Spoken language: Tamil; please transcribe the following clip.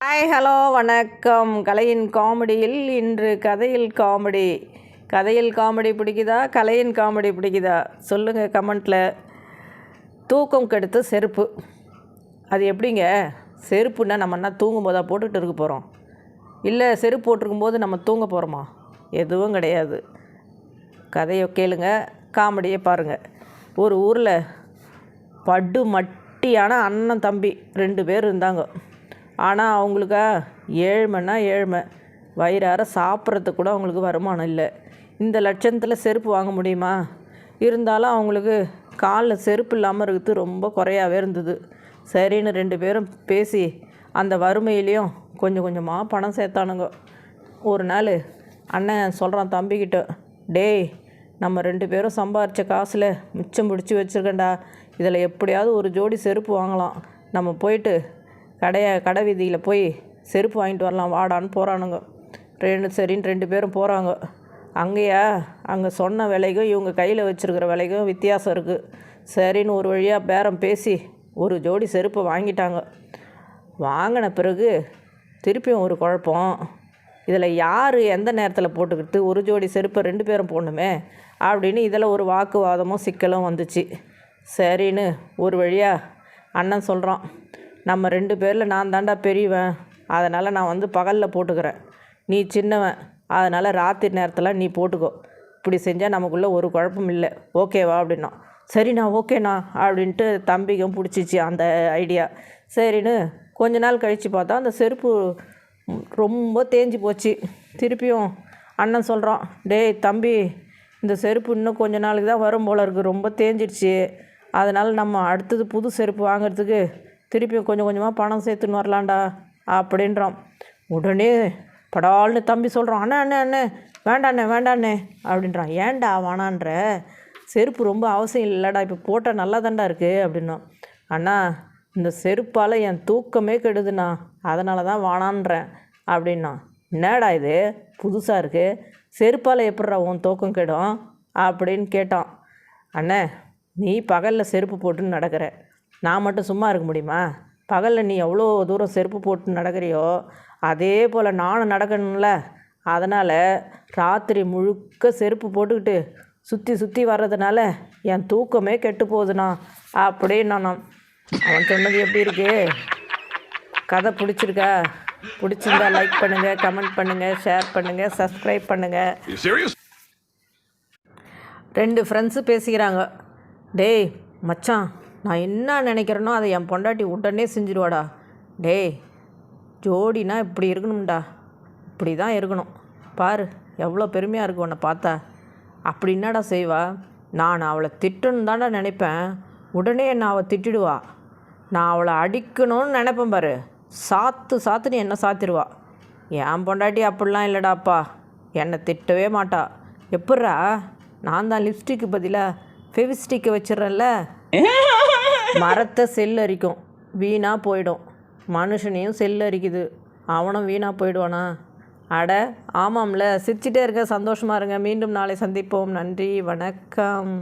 ஹாய் ஹலோ வணக்கம். கலையின் காமெடியில் இன்று கதையில் காமெடி. கதையில் காமெடி பிடிக்குதா, கலையின் காமெடி பிடிக்குதா சொல்லுங்கள் கமெண்ட்டில். தூக்கம் கெடுத்த செருப்பு. அது எப்படிங்க? செருப்புன்னா நம்ம என்ன தூங்கும் போதாக போட்டுக்கிட்டு இருக்க போகிறோம்? இல்லை செருப்பு போட்டிருக்கும்போது நம்ம தூங்க போகிறோமா? எதுவும் கிடையாது. கதையை கேளுங்க, காமெடியை பாருங்கள். ஒரு ஊரில் படு மட்டியான அண்ணன் தம்பி 2 பேர் இருந்தாங்க. ஆனால் அவங்களுக்கா ஏழ்மை. வயிறார சாப்பிட்றதுக்கு கூட அவங்களுக்கு வருமானம் இல்லை. இந்த லட்சத்தில் செருப்பு வாங்க முடியுமா? இருந்தாலும் அவங்களுக்கு காலில் செருப்பு இல்லாமல் இருக்கிறது ரொம்ப குறையாவே இருந்தது. சரின்னு 2 பேரும் பேசி அந்த வறுமையிலையும் கொஞ்சம் கொஞ்சமாக பணம் சேர்த்தானுங்க. ஒரு நாள் அண்ணன் சொல்கிறான் தம்பிக்கிட்ட, டேய், நம்ம 2 பேரும் சம்பாரித்த காசில் மிச்சம் பிடிச்சி வச்சுருக்கேன்டா. இதில் எப்படியாவது ஒரு ஜோடி செருப்பு வாங்கலாம். நம்ம போயிட்டு கடை வீதியில் போய் செருப்பு வாங்கிட்டு வரலாம் வாடான்னு போகிறானுங்க. சரின்னு 2 பேரும் போகிறாங்க. அங்கே சொன்ன விலைக்கும் இவங்க கையில் வச்சுருக்கிற விலைக்கும் வித்தியாசம் இருக்குது. சரின்னு ஒரு வழியாக பேரம் பேசி ஒரு ஜோடி செருப்பை வாங்கிட்டாங்க. வாங்கின பிறகு திருப்பியும் ஒரு குழப்பம். இதில் யார் எந்த நேரத்தில் போட்டுக்கிட்டு ஒரு ஜோடி செருப்பை 2 பேரும் போடணுமே அப்படின்னு இதில் ஒரு வாக்குவாதமும் சிக்கலும் வந்துச்சு. சரின்னு ஒரு வழியாக அண்ணன் சொல்கிறான், நம்ம 2 பேரில் நான் தாண்டா பெரியவன், அதனால் நான் பகலில் போட்டுக்கிறேன். நீ சின்னவன், அதனால் ராத்திரி நேரத்தில் நீ போட்டுக்கோ. இப்படி செஞ்சால் நமக்குள்ளே ஒரு குழப்பம் இல்லை, ஓகேவா அப்படின்னா. சரிண்ணா ஓகேண்ணா அப்படின்ட்டு தம்பிக்கும் பிடிச்சிச்சு அந்த ஐடியா. சரின்னு கொஞ்ச நாள் கழித்து பார்த்தா அந்த செருப்பு ரொம்ப தேஞ்சு போச்சு. திருப்பியும் அண்ணன் சொல்கிறான், டேய் தம்பி, இந்த செருப்பு இன்னும் கொஞ்ச நாளுக்கு தான் வரும் போல இருக்குது, ரொம்ப தேஞ்சிடுச்சு. அதனால் நம்ம அடுத்தது புது செருப்பு வாங்கிறதுக்கு திருப்பியும் கொஞ்சம் கொஞ்சமாக பணம் சேர்த்துன்னு வரலான்டா அப்படின்றான். உடனே படால்னு தம்பி சொல்கிறான், அண்ணே வேண்டாண்ணே அப்படின்றான். ஏன்டா வானான்ற? செருப்பு ரொம்ப அவசியம் இல்லைடா, இப்போ போட்டால் நல்லா தாண்டா இருக்குது அப்படின்னா. அண்ணா, இந்த செருப்பால் என் தூக்கமே கெடுதுண்ணா, அதனால தான் வானான்றேன் அப்படின்னா. என்னடா இது புதுசாக இருக்குது, செருப்பால் எப்பட்றா உன் தூக்கம் கெடும் அப்படின்னு கேட்டான். அண்ணே, நீ பகலில் செருப்பு போட்டுன்னு நடக்கிற, நான் மட்டும் சும்மா இருக்க முடியுமா? பகலில் நீ எவ்வளோ தூரம் செருப்பு போட்டு நடக்கிறியோ அதே போல் நானும் நடக்கணும்ல. அதனால் ராத்திரி முழுக்க செருப்பு போட்டுக்கிட்டு சுற்றி வர்றதுனால என் தூக்கமே கெட்டு போகுதுண்ணா அப்படின்னு அவன் சொன்னது எப்படி இருக்கு? கதை பிடிச்சிருக்கா? பிடிச்சிருந்தா லைக் பண்ணுங்கள், கமெண்ட் பண்ணுங்கள், ஷேர் பண்ணுங்கள், சப்ஸ்கிரைப் பண்ணுங்கள். 2 ஃப்ரெண்ட்ஸு பேசிக்கிறாங்க. டேய் மச்சான், நான் என்ன நினைக்கிறேனோ அதை என் பொண்டாட்டி உடனே செஞ்சிடுவாடா. டேய், ஜோடினா இப்படி இருக்கணும்டா, இப்படி தான் இருக்கணும். பாரு எவ்வளோ பெருமையாக இருக்கு உன்னை பார்த்தா. அப்படி என்னடா செய்வா? நான் அவளை திட்டணும் தாண்டா நினைப்பேன், உடனே என்னை அவள் திட்டிடுவா. நான் அவளை அடிக்கணும்னு நினைப்பேன் பாரு, சாத்துன்னு என்னை சாத்திடுவா. என் பொண்டாட்டி அப்படிலாம் இல்லைடாப்பா, என்னை திட்டவே மாட்டா. எப்பட்றா? நான் தான் லிப்ஸ்டிக்கு பதிலாக ஃபெவிஸ்டிக்கை வச்சிடறேன்ல. மரத்தை செல் அரிக்கும், வீணாக போயிடும். மனுஷனையும் செல் அரிக்குது, அவனும் வீணாக போயிடுவானா? அட ஆமாம்ல. சிரிச்சிட்டே இருங்க, சந்தோஷமாக இருங்க. மீண்டும் நாளை சந்திப்போம். நன்றி, வணக்கம்.